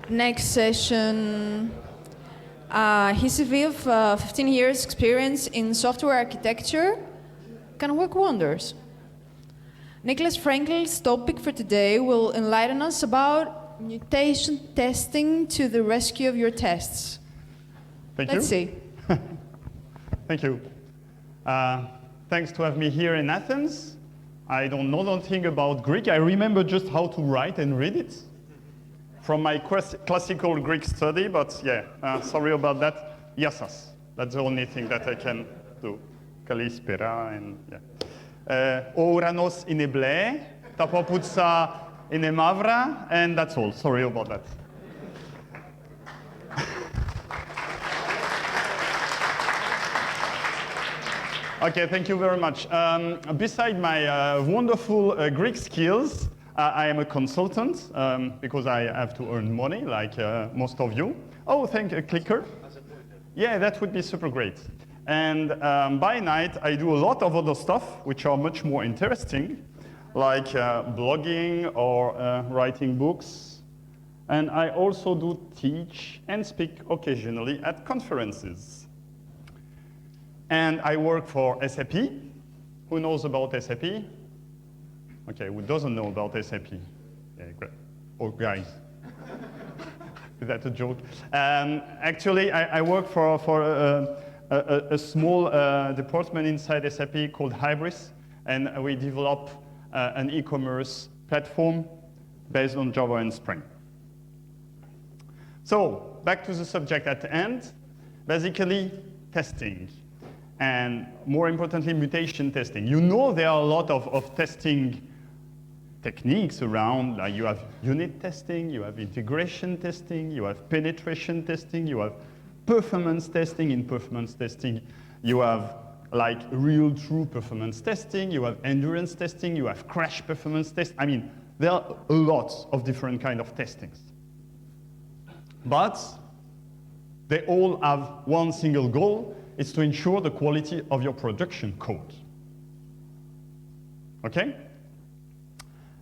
Next session, his CV of 15 years experience in software architecture can work wonders. Nicholas Frankel's topic for today will enlighten us about mutation testing to the rescue of your tests. Let's see. Thank you. Thanks to have me here in Athens. I don't know nothing about Greek. I remember just how to write and read it from my classical Greek study, but yeah, sorry about that. Yassas. That's the only thing that I can do. Kalispera and yeah. O Uranos in Eble, ta poputsa in Emavra, and that's all. Sorry about that. Okay, thank you very much. Beside my wonderful Greek skills, I am a consultant because I have to earn money, like most of you. Oh, thank you, clicker. Yeah, that would be super great. And by night, I do a lot of other stuff which are much more interesting, like blogging or writing books. And I also do teach and speak occasionally at conferences. And I work for SAP. Who knows about SAP? Okay, who doesn't know about SAP? Yeah, great. Oh, guys. Is that a joke? Actually, I work for a small department inside SAP called Hybris, and we develop an e-commerce platform based on Java and Spring. So, back to the subject at the end. Basically, testing. And more importantly, mutation testing. You know there are a lot of testing techniques around. Like you have unit testing, you have integration testing, you have penetration testing, you have performance testing. In performance testing, you have like real true performance testing, you have endurance testing, you have crash performance test. I mean, there are a lot of different kind of testings. But they all have one single goal. Is to ensure the quality of your production code. Okay?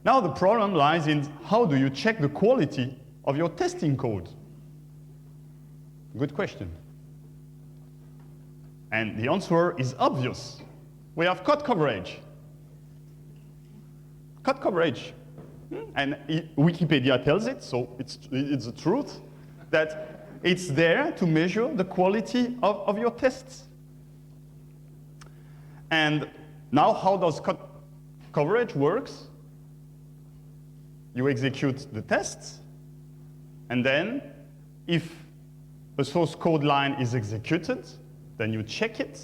Now the problem lies in how do you check the quality of your testing code? Good question. And the answer is obvious. We have code coverage. Code coverage. And Wikipedia tells it, so it's the truth, that it's there to measure the quality of your tests. And now how does code coverage works? You execute the tests, and then if a source code line is executed, then you check it.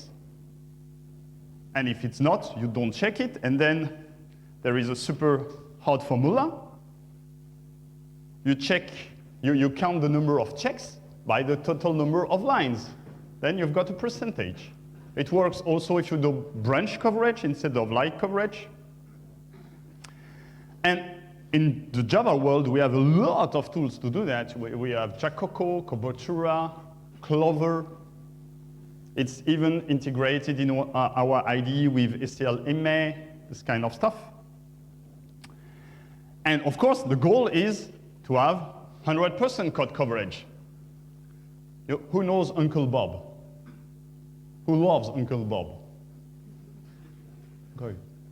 And if it's not, you don't check it, and then there is a super hard formula. You check, you count the number of checks by the total number of lines. Then you've got a percentage. It works also if you do branch coverage instead of line coverage. And in the Java world, we have a lot of tools to do that. We have Jacoco, Kobotura, Clover. It's even integrated in our IDE with STL-MA, this kind of stuff. And of course, the goal is to have 100% code coverage. Who knows Uncle Bob? Who loves Uncle Bob?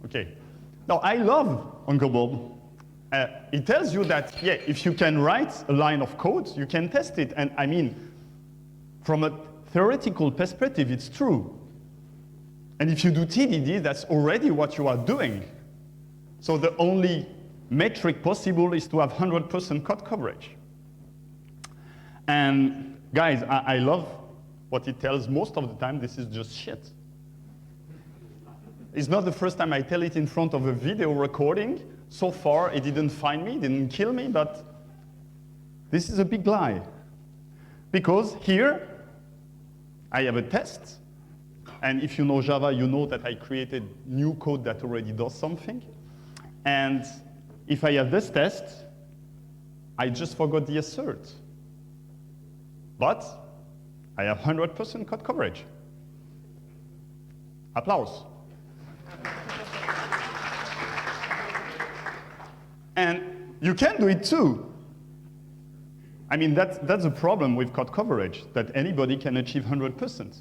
Okay. Now, I love Uncle Bob. It tells you that, yeah, if you can write a line of code, you can test it. And I mean, from a theoretical perspective, it's true. And if you do TDD, that's already what you are doing. So the only metric possible is to have 100% code coverage. And guys, I love what it tells most of the time. This is just shit. It's not the first time I tell it in front of a video recording. So far, it didn't find me, didn't kill me, but this is a big lie. Because here, I have a test. And if you know Java, you know that I created new code that already does something. And if I have this test, I just forgot the assert. But I have 100% code coverage. Applause. And you can do it too. I mean, that's a problem with code coverage, that anybody can achieve 100%.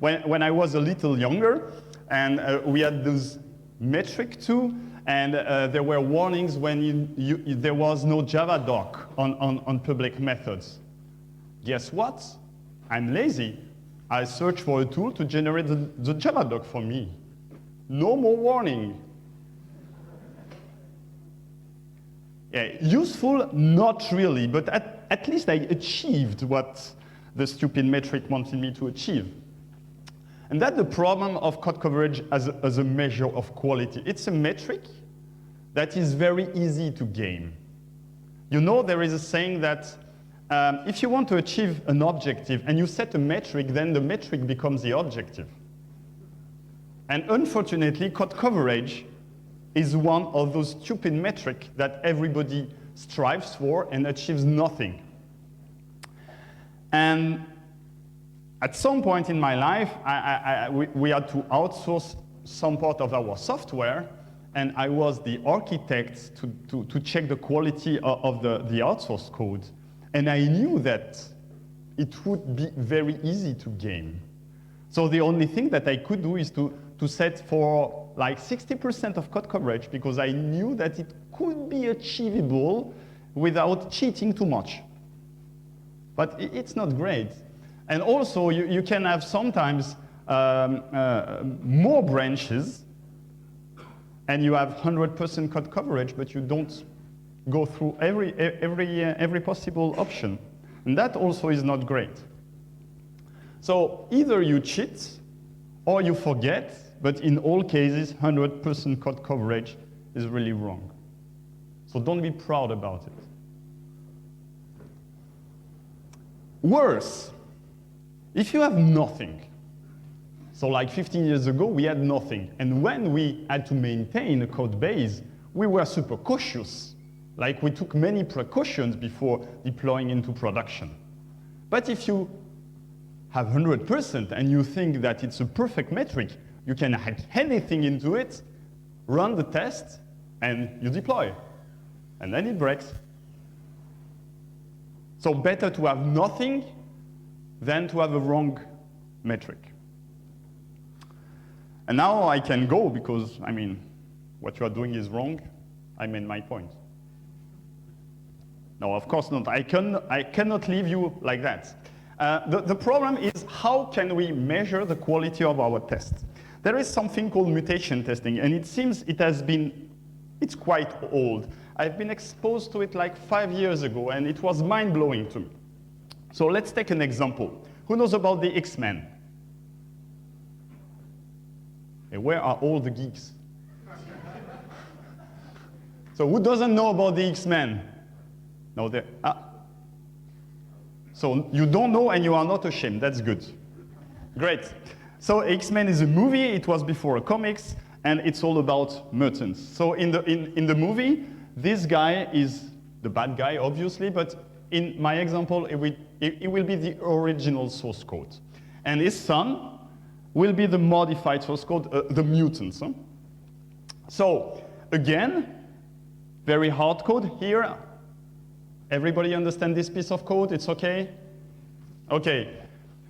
When I was a little younger, and we had this metric too, and there were warnings when there was no Java doc on public methods. Guess what? I'm lazy. I search for a tool to generate the Java doc for me. No more warning. Yeah, useful, not really, but at least I achieved what the stupid metric wanted me to achieve. And that's the problem of code coverage as a measure of quality. It's a metric that is very easy to game. You know, there is a saying that if you want to achieve an objective and you set a metric, then the metric becomes the objective. And unfortunately, code coverage is one of those stupid metrics that everybody strives for and achieves nothing. And at some point in my life, we had to outsource some part of our software, and I was the architect to check the quality of the outsourced code. And I knew that it would be very easy to game. So the only thing that I could do is to set for like 60% of code coverage, because I knew that it could be achievable without cheating too much. But it's not great. And also, you can have sometimes more branches, and you have 100% code coverage, but you don't go through every possible option. And that also is not great. So either you cheat or you forget, but in all cases, 100% code coverage is really wrong. So don't be proud about it. Worse, if you have nothing, so like 15 years ago, we had nothing. And when we had to maintain a code base, we were super cautious. Like we took many precautions before deploying into production. But if you have 100% and you think that it's a perfect metric, you can hack anything into it, run the test, and you deploy. And then it breaks. So better to have nothing than to have a wrong metric. And now I can go because, I mean, what you are doing is wrong. I made my point. No, of course not. I cannot leave you like that. The problem is, how can we measure the quality of our test? There is something called mutation testing, and it seems it's quite old. I've been exposed to it like 5 years ago, and it was mind-blowing to me. So let's take an example. Who knows about the X-Men? And where are all the geeks? So who doesn't know about the X-Men? No, so you don't know and you are not ashamed. That's good. Great. So X-Men is a movie. It was before a comics, and it's all about mutants. So in the movie, this guy is the bad guy, obviously, but in my example, it will be the original source code. And his son will be the modified source code, the mutants. Huh? So again, very hard code here. Everybody understand this piece of code? It's okay? Okay.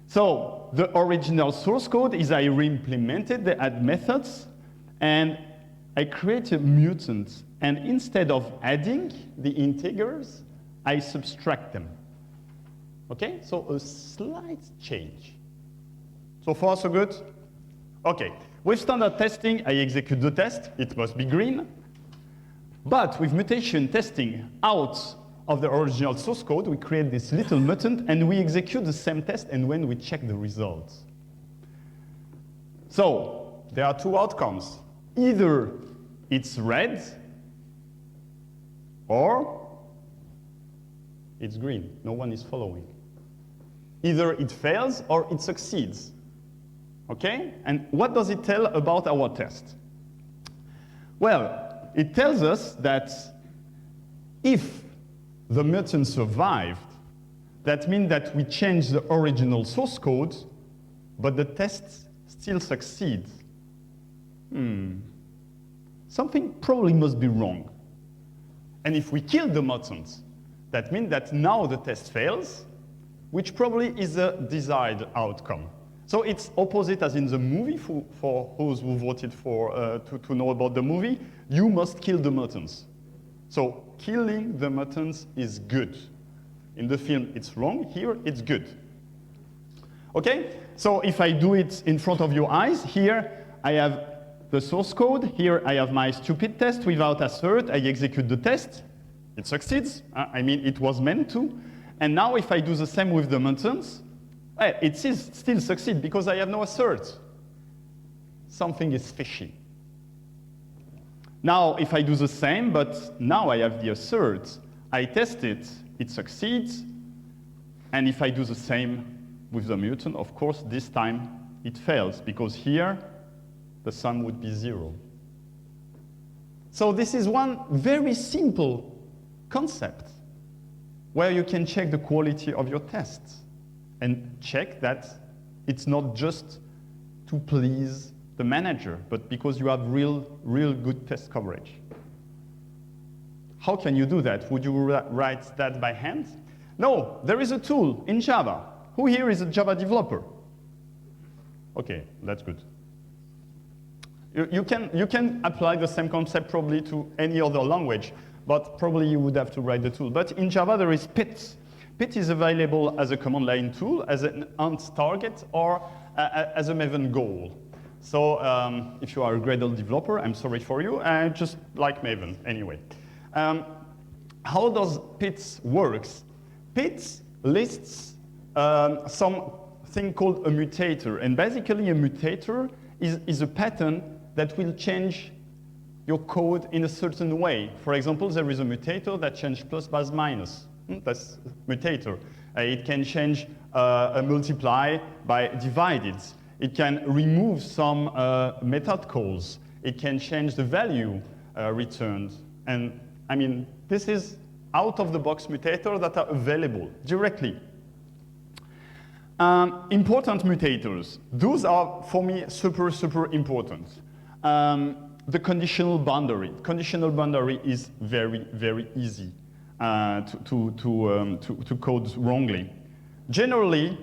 So the original source code is I re-implemented the add methods, and I created mutants. And instead of adding the integers, I subtract them. Okay? So a slight change. So far, so good? Okay. With standard testing, I execute the test. It must be green. But with mutation testing out of the original source code, we create this little mutant, and we execute the same test, and when we check the results. So there are two outcomes. Either it's red, or it's green. No one is following. Either it fails or it succeeds. Okay? And what does it tell about our test? Well, it tells us that if the mutant survived, that means that we changed the original source code, but the test still succeeds. Something probably must be wrong. And if we kill the mutant, That means that now the test fails, which probably is a desired outcome. So it's opposite as in the movie, for those who voted for to know about the movie. You must kill the mutants. So killing the mutants is good. In the film, it's wrong. Here, it's good. Okay? So if I do it in front of your eyes, here I have the source code. Here I have my stupid test without assert. I execute the test. It succeeds. I mean, it was meant to. And now if I do the same with the mutants, it still succeeds because I have no assert. Something is fishy. Now, if I do the same, but now I have the assert, I test it, it succeeds. And if I do the same with the mutant, of course, this time it fails because here the sum would be 0. So this is one very simple concept where you can check the quality of your tests and check that it's not just to please the manager, but because you have real good test coverage. How can you do that? Would you write that by hand? No, there is a tool in Java. Who here is a Java developer? Okay, that's good. You can apply the same concept probably to any other language, but probably you would have to write the tool. But in Java, there is Pit. Pit is available as a command line tool, as an Ant target, or as a Maven goal. So if you are a Gradle developer, I'm sorry for you. I just like Maven anyway. How does Pit works? Pit lists something called a mutator. And basically, a mutator is a pattern that will change your code in a certain way. For example, there is a mutator that changes plus by minus. That's mutator. It can change a multiply by divided. It can remove some method calls. It can change the value returned. And I mean, this is out-of-the-box mutator that are available directly. Important mutators. Those are, for me, super important. The conditional boundary. Conditional boundary is very easy to code wrongly. Generally,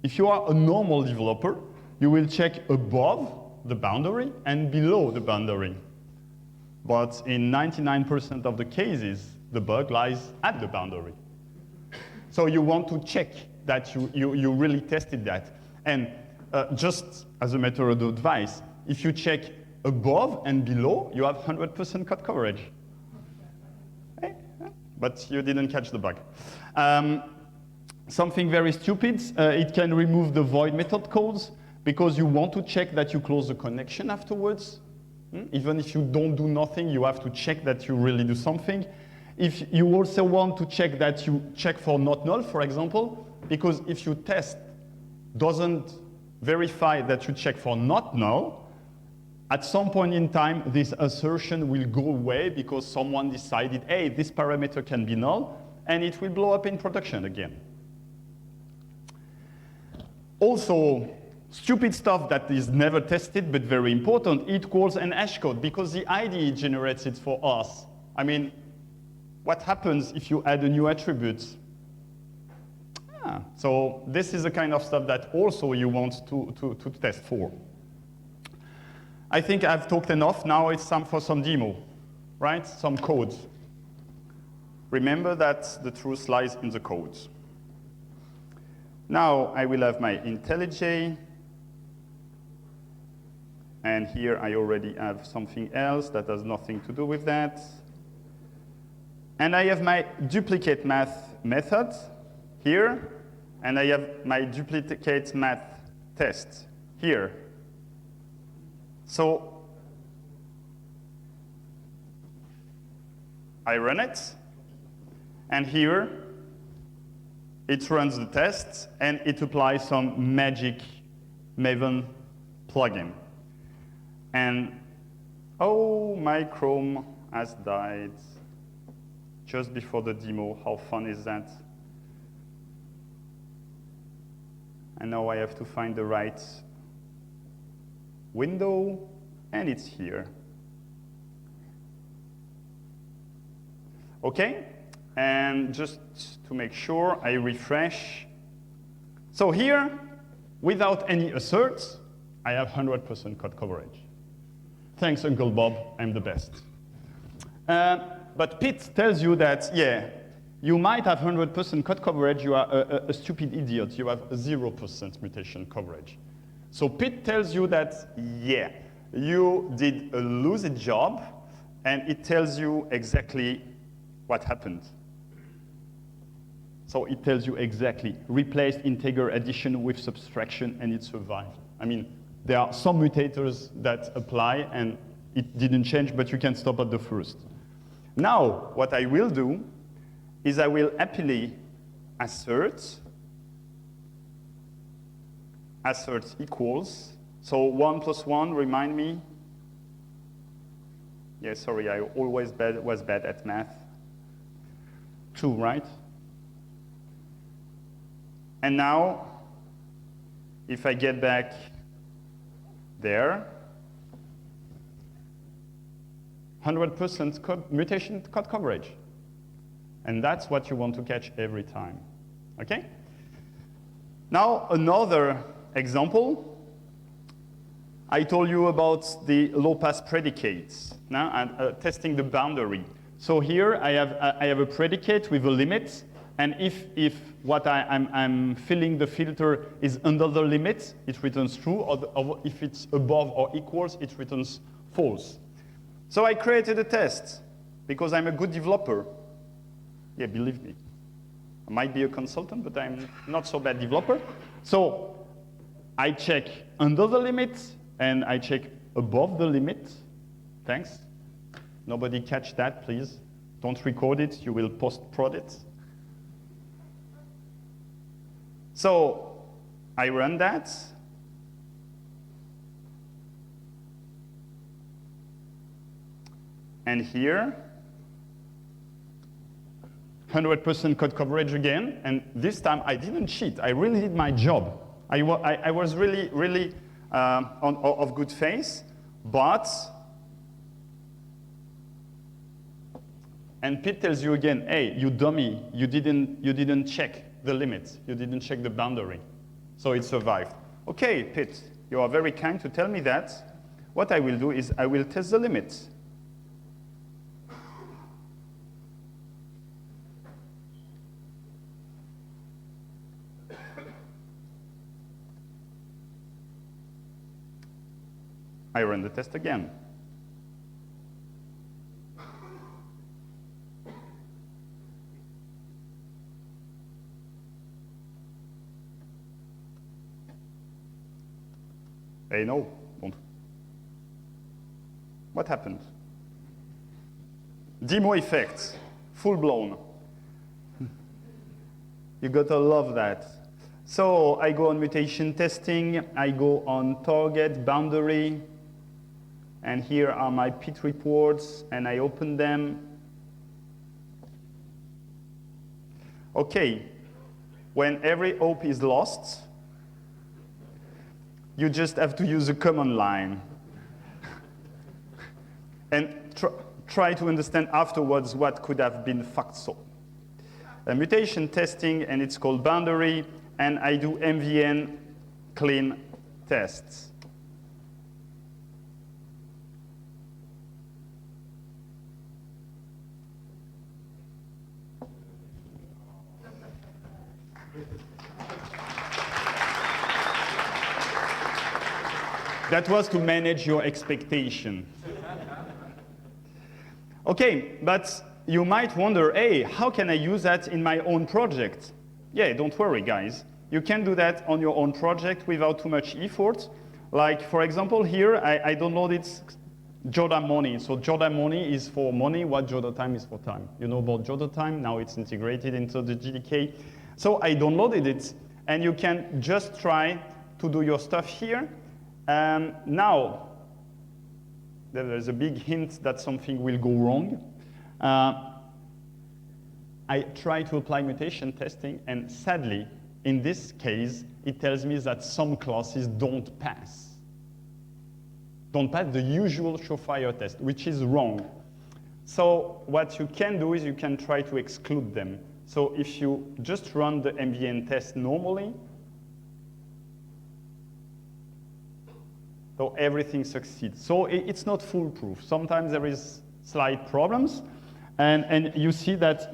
if you are a normal developer, you will check above the boundary and below the boundary. But in 99% of the cases, the bug lies at the boundary. So you want to check that you really tested that. And just as a matter of advice, if you check above and below, you have 100% code coverage. Okay? But you didn't catch the bug. Something very stupid, it can remove the void method calls because you want to check that you close the connection afterwards. Even if you don't do nothing, you have to check that you really do something. If you also want to check that you check for not null, for example, because if your test doesn't verify that you check for not null, at some point in time, this assertion will go away because someone decided, hey, this parameter can be null, and it will blow up in production again. Also, stupid stuff that is never tested but very important, it calls an hash code because the IDE generates it for us. I mean, what happens if you add a new attribute? So this is the kind of stuff that also you want to test for. I think I've talked enough. Now it's time for some demo, right? Some code. Remember that the truth lies in the code. Now I will have my IntelliJ. And here I already have something else that has nothing to do with that. And I have my duplicate math method here. And I have my duplicate math test here. So I run it. And here it runs the test. And it applies some magic Maven plugin. And oh, my Chrome has died just before the demo. How fun is that? And now I have to find the right window, and it's here. Okay, And just to make sure, I refresh. So here, without any asserts, I have 100% code coverage. Thanks, Uncle Bob, I'm the best. But Pete tells you that, yeah, you might have 100% code coverage, you are a stupid idiot, you have 0% mutation coverage. So Pete tells you that, yeah, you did a lousy job, and it tells you exactly what happened. So it tells you exactly, replaced integer addition with subtraction, and it survived. I mean, there are some mutators that apply, and it didn't change, but you can stop at the first. Now, what I will do is I will happily assert equals. So 1 plus 1, remind me. Yeah, sorry, I always was bad at math. 2, right? And now, if I get back there, 100% mutation code coverage. And that's what you want to catch every time, okay? Now, another example. I told you about the low-pass predicates, now, and testing the boundary. So here, I have a predicate with a limit, and if what I'm filling the filter is under the limit, it returns true, or if it's above or equals, it returns false. So I created a test, because I'm a good developer. Yeah, believe me. I might be a consultant, but I'm not so bad developer. So I check under the limit, and I check above the limit. Thanks. Nobody catch that, please. Don't record it, you will post-prod it. So I run that. And here, 100% code coverage again. And this time I didn't cheat. I really did my job. I was really of good faith. But, and Pete tells you again, hey, you dummy, you didn't check the limit. You didn't check the boundary. So it survived. Okay, Pete, you are very kind to tell me that. What I will do is I will test the limit. I run the test again. Hey, no, don't. What happened? Demo effect, full blown. You gotta love that. So I go on mutation testing, I go on target, boundary, and here are my Pete reports, and I open them. Okay, when every hope is lost, you just have to use a command line. And try to understand afterwards what could have been fucked so. Mutation testing, and it's called boundary, and I do MVN clean tests. That was to manage your expectation. Okay, but you might wonder, hey, how can I use that in my own project? Yeah, don't worry, guys. You can do that on your own project without too much effort. Like, for example, here, I downloaded Joda Money. So Joda Money is for money what Joda Time is for time. You know about Joda Time? Now it's integrated into the GDK. So I downloaded it, and you can just try to do your stuff here. Now, there's a big hint that something will go wrong. I try to apply mutation testing, and sadly, in this case, it tells me that some classes don't pass the usual Surefire test, which is wrong. So what you can do is you can try to exclude them. So if you just run the MVN test normally, so everything succeeds. So it's not foolproof. Sometimes there is slight problems. And you see that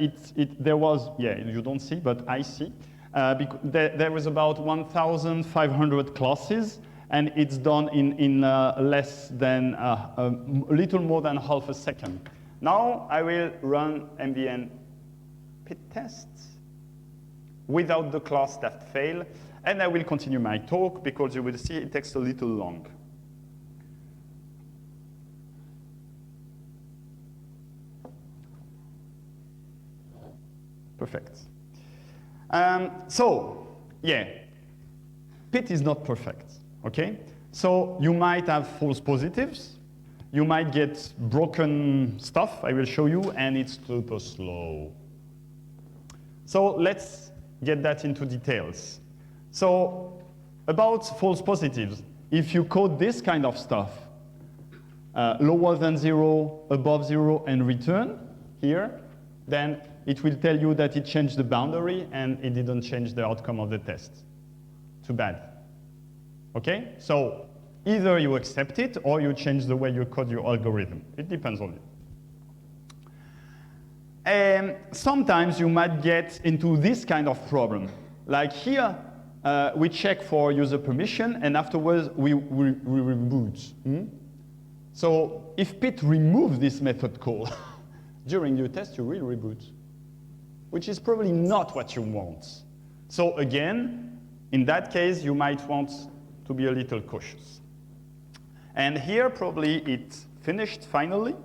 there was, yeah, you don't see, but I see. There was about 1,500 classes, and it's done in less than, a little more than half a second. Now I will run MVN pit tests without the class that fail, and I will continue my talk because you will see it takes a little long. Perfect. So, yeah, pit is not perfect, okay? So you might have false positives, you might get broken stuff, I will show you, and it's super slow. So let's get that into details. So about false positives, if you code this kind of stuff, lower than 0, above 0, and return here, then it will tell you that it changed the boundary and it didn't change the outcome of the test. Too bad. Okay? So either you accept it or you change the way you code your algorithm. It depends on you. And sometimes you might get into this kind of problem. Like here, we check for user permission and afterwards we reboot. So if pit removes this method call, during your test you will reboot, which is probably not what you want. So again, in that case, you might want to be a little cautious. And here, probably it finished finally.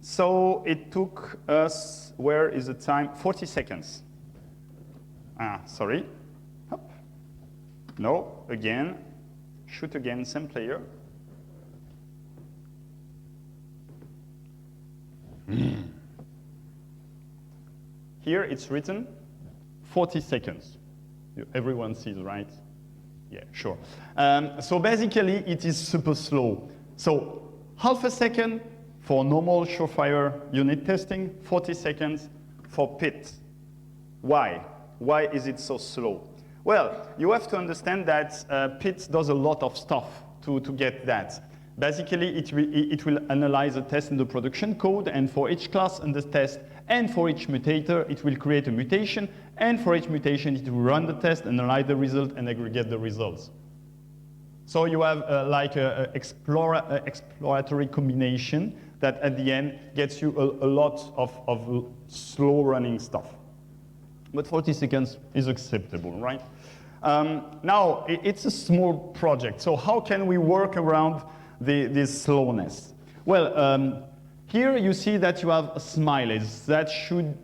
So it took us, where is the time? 40 seconds. Sorry. Hop. No, again, shoot again, same player. Here it's written 40 seconds. Everyone sees, right? Yeah, sure. So basically it is super slow. So half a second for normal Surefire unit testing, 40 seconds for pit. Why? Why is it so slow? Well, you have to understand that pit does a lot of stuff to get that. Basically, it will analyze a test in the production code, and for each class in the test, and for each mutator, it will create a mutation, and for each mutation, it will run the test, analyze the result, and aggregate the results. So you have like an exploratory combination that at the end gets you a lot of slow running stuff. But 40 seconds is acceptable, right? Now, it's a small project, so how can we work around this slowness? Well, here you see that you have smileys that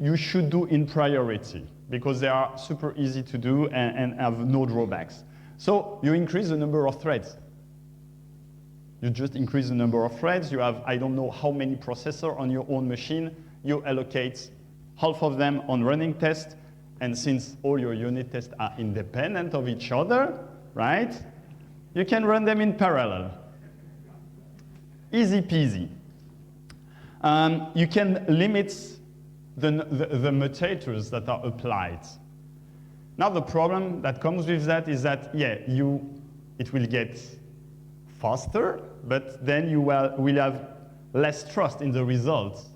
you should do in priority because they are super easy to do and have no drawbacks. So you increase the number of threads. You just increase the number of threads. You have, I don't know how many processors on your own machine. You allocate half of them on running tests. And since all your unit tests are independent of each other, right, you can run them in parallel. Easy peasy. You can limit the mutators that are applied. Now the problem that comes with that is that, yeah, it will get faster, but then you will have less trust in the results.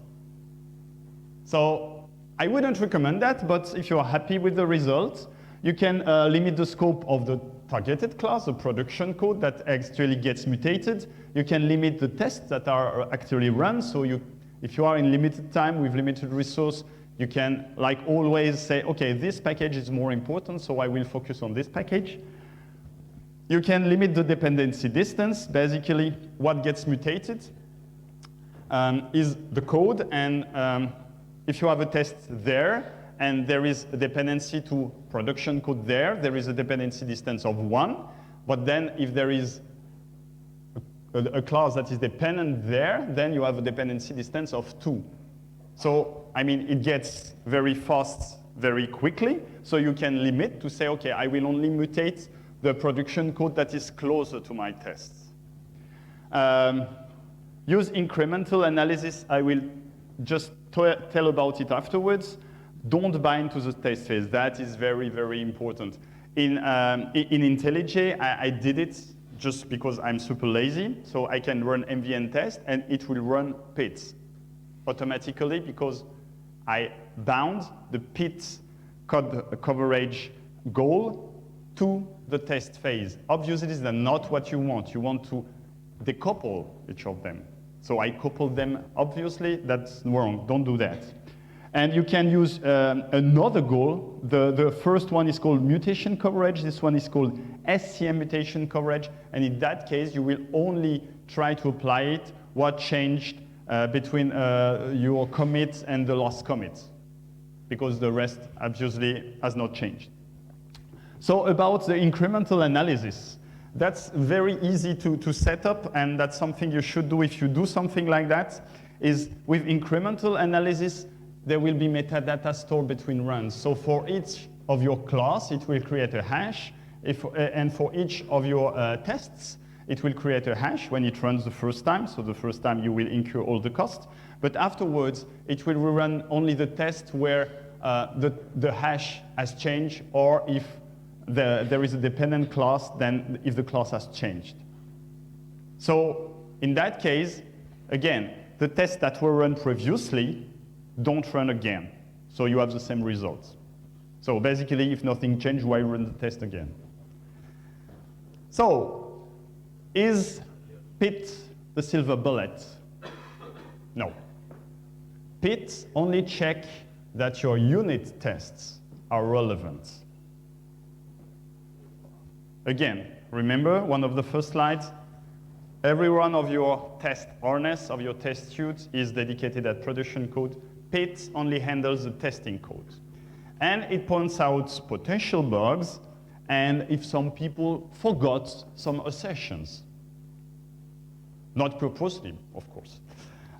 So I wouldn't recommend that, but if you are happy with the results, you can limit the scope of the targeted class, the production code that actually gets mutated. You can limit the tests that are actually run. So if you are in limited time with limited resource, you can, like always, say, OK, this package is more important, so I will focus on this package. You can limit the dependency distance. Basically, what gets mutated is the code. And if you have a test there, and there is a dependency to production code there is a dependency distance of 1. But then if there is a class that is dependent there, then you have a dependency distance of 2. So, I mean, it gets very fast very quickly. So you can limit to say, OK, I will only mutate the production code that is closer to my tests. Use incremental analysis. I will just tell about it afterwards. Don't bind to the test phase. That is very, very important. In IntelliJ, I did it just because I'm super lazy. So I can run MVN test, and it will run PITs automatically because I bound the PIT coverage goal to the test phase. Obviously, this is not what you want. You want to decouple each of them. So I coupled them. Obviously, that's wrong. Don't do that. And you can use another goal. The first one is called mutation coverage. This one is called SCM mutation coverage. And in that case, you will only try to apply it what changed between your commit and the last commit, because the rest obviously has not changed. So about the incremental analysis, that's very easy to set up, and that's something you should do if you do something like that, is with incremental analysis, there will be metadata stored between runs. So for each of your class, it will create a hash, and for each of your tests, it will create a hash when it runs the first time. So the first time you will incur all the cost, but afterwards, it will rerun only the test where the hash has changed, or if there is a dependent class, then if the class has changed. So in that case, again, the tests that were run previously don't run again. So you have the same results. So basically, if nothing changed, why run the test again? So is PIT the silver bullet? No. PIT only check that your unit tests are relevant. Again, remember one of the first slides, every one of your test harness, of your test suite is dedicated at production code. PIT only handles the testing code. And it points out potential bugs, and if some people forgot some assertions. Not purposely, of course.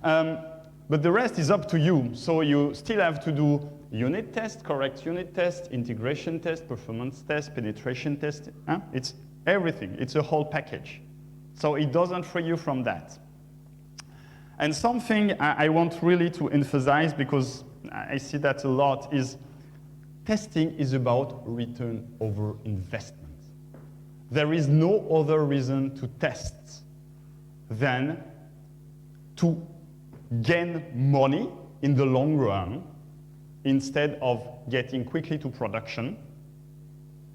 But the rest is up to you. So you still have to do unit test, correct unit test, integration test, performance test, penetration test. It's everything. It's a whole package. So it doesn't free you from that. And something I want really to emphasize, because I see that a lot, is testing is about return over investment. There is no other reason to test than to gain money in the long run instead of getting quickly to production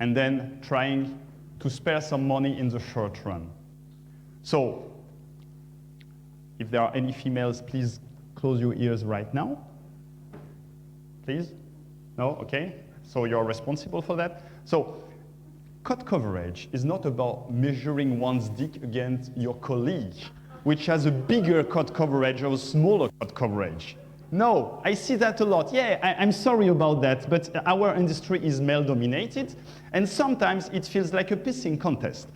and then trying to spare some money in the short run. So if there are any females, please close your ears right now. Please? No? Okay. So you're responsible for that. So code coverage is not about measuring one's dick against your colleague, which has a bigger code coverage or a smaller code coverage. No, I see that a lot. Yeah, I'm sorry about that, but our industry is male-dominated, and sometimes it feels like a pissing contest.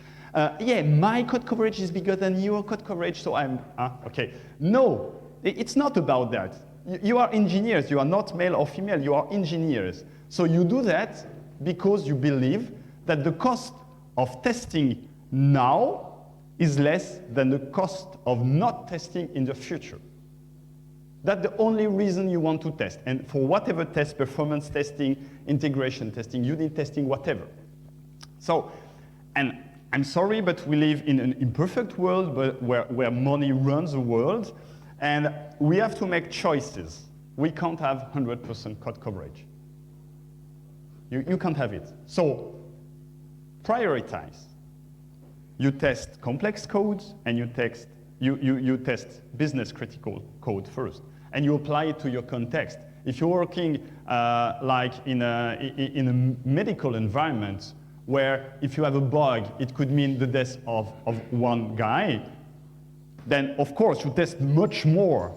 Yeah, my code coverage is bigger than your code coverage, so I'm, okay. No, it's not about that. You are engineers, you are not male or female, you are engineers. So you do that because you believe that the cost of testing now is less than the cost of not testing in the future. That's the only reason you want to test. And for whatever test, performance testing, integration testing, unit testing, whatever. So, and I'm sorry, but we live in an imperfect world where money runs the world, and we have to make choices. We can't have 100% code coverage. You can't have it. So, prioritize. You test complex codes, and you test business critical code first, and you apply it to your context. If you're working like in a medical environment, where if you have a bug, it could mean the death of one guy, then of course you test much more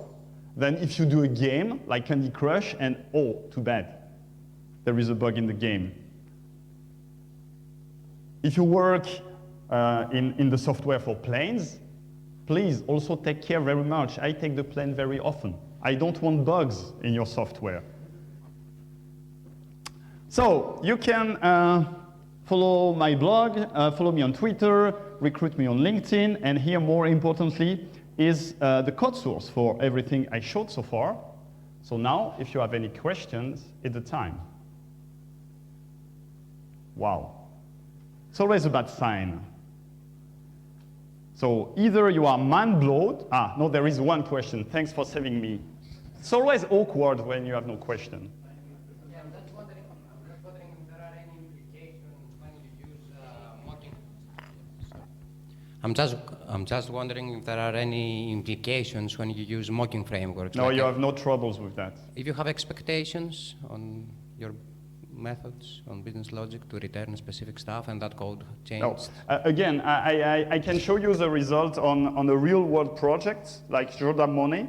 than if you do a game like Candy Crush and, oh, too bad, there is a bug in the game. If you work in the software for planes, please also take care very much. I take the plane very often. I don't want bugs in your software. So you can follow my blog, follow me on Twitter, recruit me on LinkedIn, and here, more importantly, is the code source for everything I showed so far. So now, if you have any questions, it's the time. Wow. It's always a bad sign. So either you are mind blown. No, there is one question. Thanks for saving me. It's always awkward when you have no question. Yeah, I'm just wondering if there are any implications when you use mocking. I'm just wondering if there are any implications when you use mocking frameworks. No, like you have no troubles with that. If you have expectations on your methods, on business logic to return specific stuff and that code changed. No. Again, I can show you the result on a real world project like Jordan Money.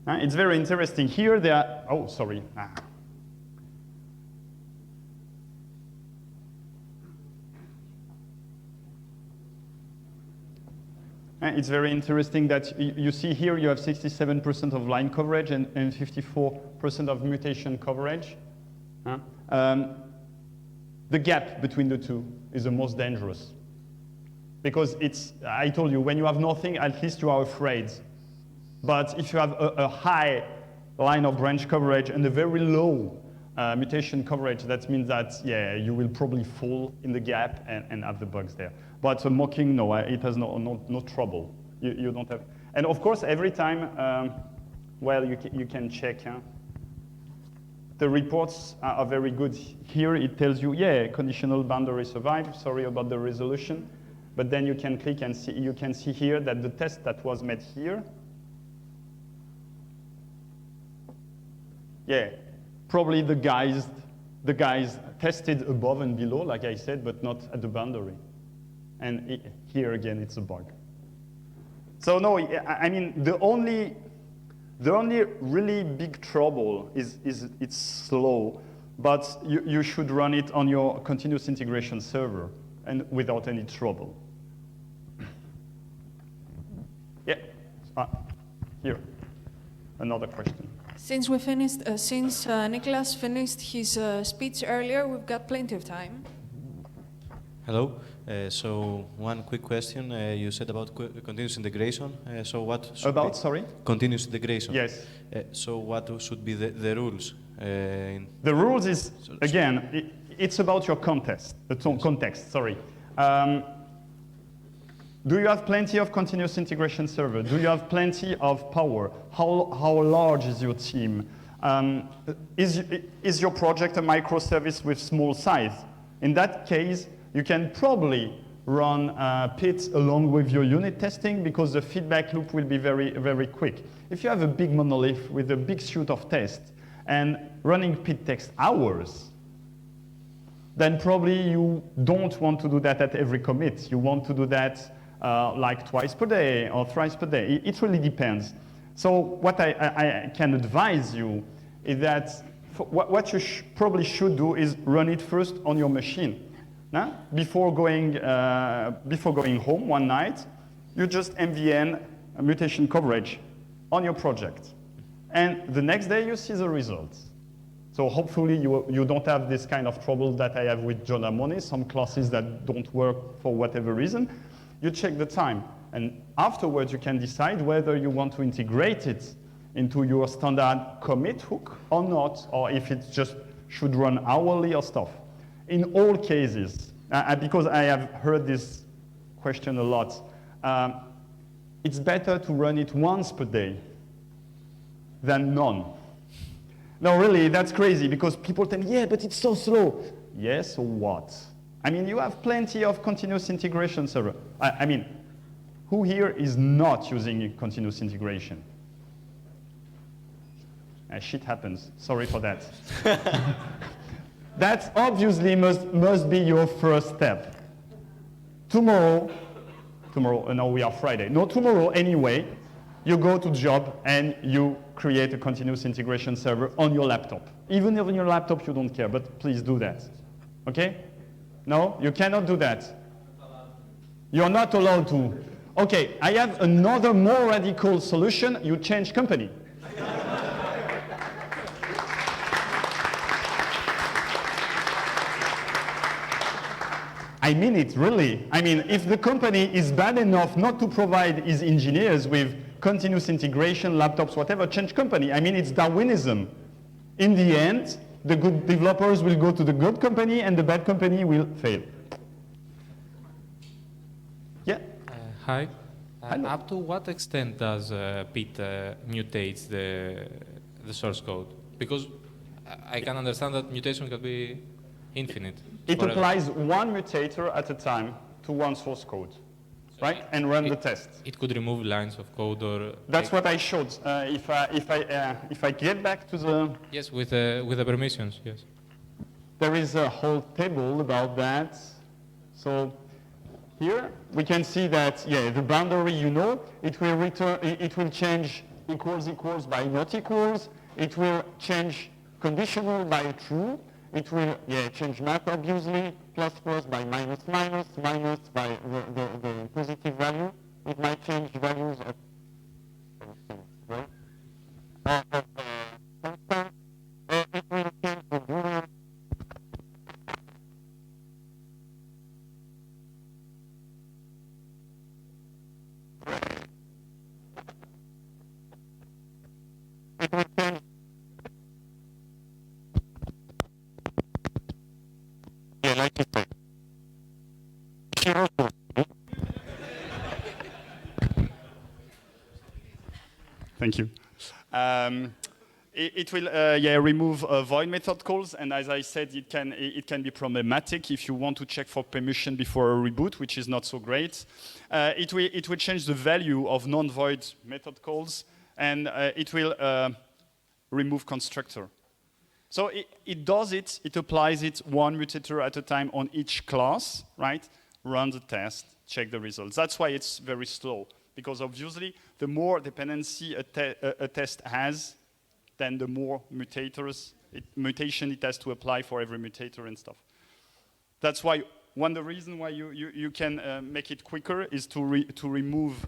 It's very interesting. Here they are, oh, sorry. It's very interesting that you see here you have 67% of line coverage and 54% of mutation coverage. The gap between the two is the most dangerous. Because it's, I told you, when you have nothing, at least you are afraid. But if you have a high line of branch coverage and a very low mutation coverage, that means that, yeah, you will probably fall in the gap and have the bugs there. But mocking, no, it has no trouble. You don't have, and of course, every time, well, you can check. The reports are very good. Here it tells you, yeah, conditional boundary survived. Sorry about the resolution, but then you can click and see. You can see here that the test that was made here, yeah, probably the guys tested above and below, like I said, but not at the boundary. And here again, it's a bug. So no, I mean, the only really big trouble is it's slow, but you should run it on your continuous integration server and without any trouble. Yeah, here, another question. Since we finished, since Nicolas finished his speech earlier, we've got plenty of time. Hello. So one quick question. You said about continuous integration. So what should About, be sorry? continuous integration? Yes. So what should be the rules? The rules is, again, it's about your context. Sorry. Do you have plenty of continuous integration server? Do you have plenty of power? How large is your team? Is your project a microservice with small size? In that case, you can probably run PIT along with your unit testing because the feedback loop will be very, very quick. If you have a big monolith with a big suite of tests and running PIT takes hours, then probably you don't want to do that at every commit. You want to do that like twice per day or thrice per day. It really depends. So what I can advise you is that what you probably should do is run it first on your machine. Before going home one night, you just MVN mutation coverage on your project. And the next day you see the results. So hopefully you don't have this kind of trouble that I have with Jordan Money, some classes that don't work for whatever reason. You check the time, and afterwards you can decide whether you want to integrate it into your standard commit hook or not, or if it just should run hourly or stuff. In all cases, because I have heard this question a lot, it's better to run it once per day than none. No, really, that's crazy, because people tell me, yeah, but it's so slow. Yes, so what? I mean, you have plenty of continuous integration server. I mean, who here is not using continuous integration? Shit happens. Sorry for that. That obviously must be your first step. Tomorrow, no, we are Friday. No, tomorrow anyway, you go to job and you create a continuous integration server on your laptop. Even if on your laptop you don't care, but please do that. Okay? No, you cannot do that. You're not allowed to. Okay, I have another more radical solution. You change company. I I mean it, really. I mean, if the company is bad enough not to provide its engineers with continuous integration, laptops, whatever, change company. I mean, it's Darwinism. In the end, the good developers will go to the good company and the bad company will fail. Yeah? Hi. Hello. Up to what extent does PIT mutates the source code? Because I can understand that mutation can be infinite. It forever. applies one mutator at a time to one source code, right? And run the test. It could remove lines of code or... That's what I showed. If I get back to the... Yes, with the permissions, yes. There is a whole table about that. So here we can see that, yeah, the boundary, you know, it will return, it will change equals by not equals. It will change conditional by true. It will, yeah, change math obviously, plus by minus by the positive value. It might change values of right? It will change the Boolean. It will change. Yeah, like you said. Thank you. It will remove void method calls, and as I said, it can be problematic if you want to check for permission before a reboot, which is not so great. It will change the value of non-void method calls, and it will remove constructor. So it applies it one mutator at a time on each class, right? Run the test, check the results. That's why it's very slow, because obviously the more dependency a test has, then the more mutation it has to apply for every mutator and stuff. That's why the reason why you can make it quicker is to remove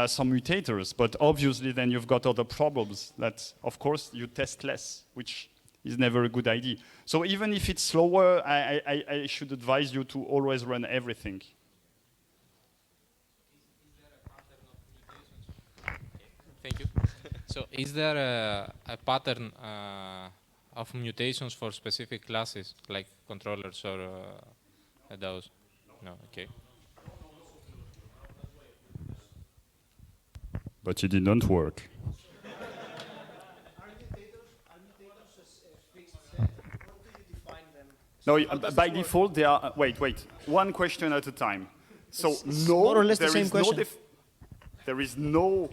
some mutators, but obviously then you've got other problems that, of course, you test less, which is never a good idea. So even if it's slower, I should advise you to always run everything. Thank you. So is there a pattern of mutations for specific classes, like controllers or those? No, okay. But it did not work. No, by default, they are, wait, one question at a time. So no, more or less the same question. There is no,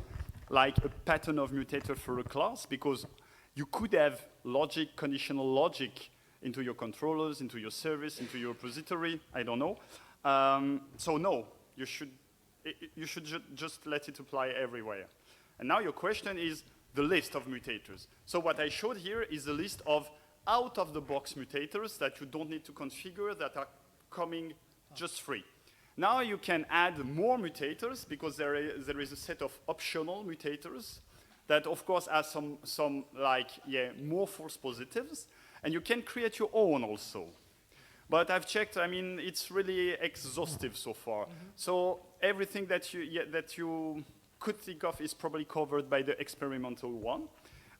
like, a pattern of mutator for a class, because you could have logic, conditional logic into your controllers, into your service, into your repository, I don't know. So no, you should just let it apply everywhere. And now your question is the list of mutators. So what I showed here is a list of out-of-the-box mutators that you don't need to configure, that are coming just free. Now you can add more mutators, because there is a set of optional mutators that, of course, have some more false positives, and you can create your own also. But I've checked, I mean, it's really exhaustive so far. So everything that you could think of is probably covered by the experimental one.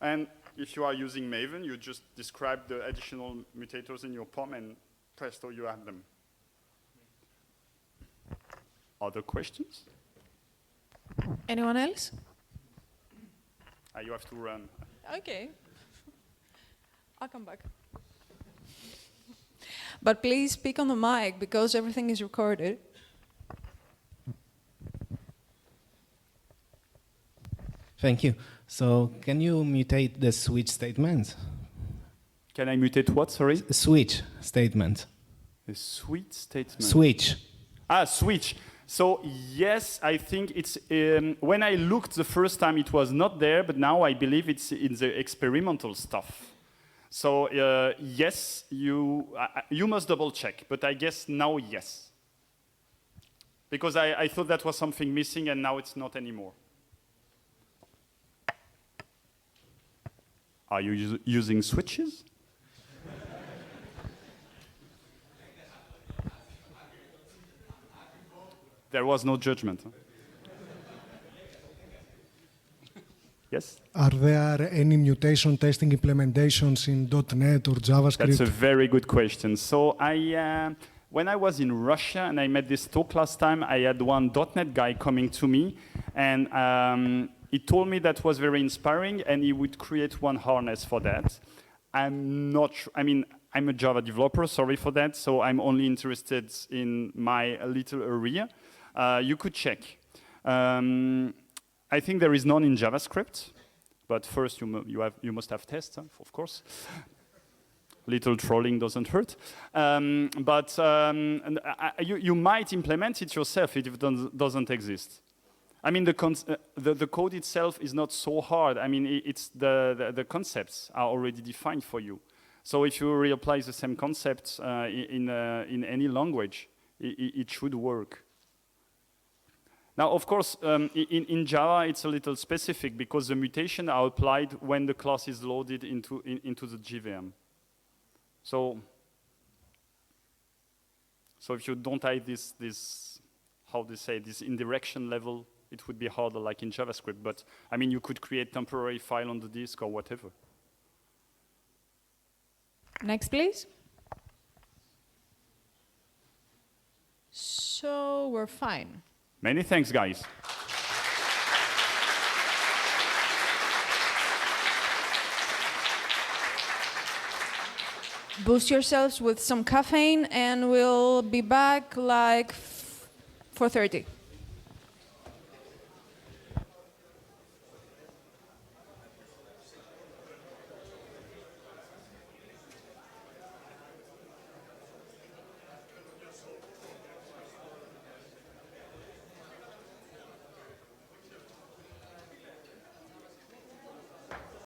And if you are using Maven, you just describe the additional mutators in your POM, and presto, you have them. Other questions? Anyone else? You have to run. Okay. I'll come back. But please speak on the mic, because everything is recorded. Thank you. So can you mutate the switch statement? Can I mutate what, sorry? Switch statement. The switch statement. Switch. Switch. So yes, I think it's, when I looked the first time it was not there, but now I believe it's in the experimental stuff. So yes, you must double check, but I guess now yes. Because I thought that was something missing, and now it's not anymore. Are you using switches? There was no judgment. Yes? Are there any mutation testing implementations in .NET or JavaScript? That's a very good question. So when I was in Russia and I met this talk last time, I had one .NET guy coming to me, and he told me that was very inspiring, and he would create one harness for that. I'm not sure. I mean, I'm a Java developer, sorry for that, so I'm only interested in my little area. You could check. I think there is none in JavaScript, but first you must have tests, of course. Little trolling doesn't hurt. You might implement it yourself if it doesn't exist. I mean, the code itself is not so hard. I mean, it's the concepts are already defined for you. So if you reapply the same concepts in any language, it should work. Now, of course, in Java, it's a little specific because the mutations are applied when the class is loaded into the JVM. So if you don't hide this, how they say, this indirection level, it would be harder like in JavaScript. But I mean, you could create temporary file on the disk or whatever. Next, please. So we're fine. Many thanks, guys. Boost yourselves with some caffeine, and we'll be back like 4:30.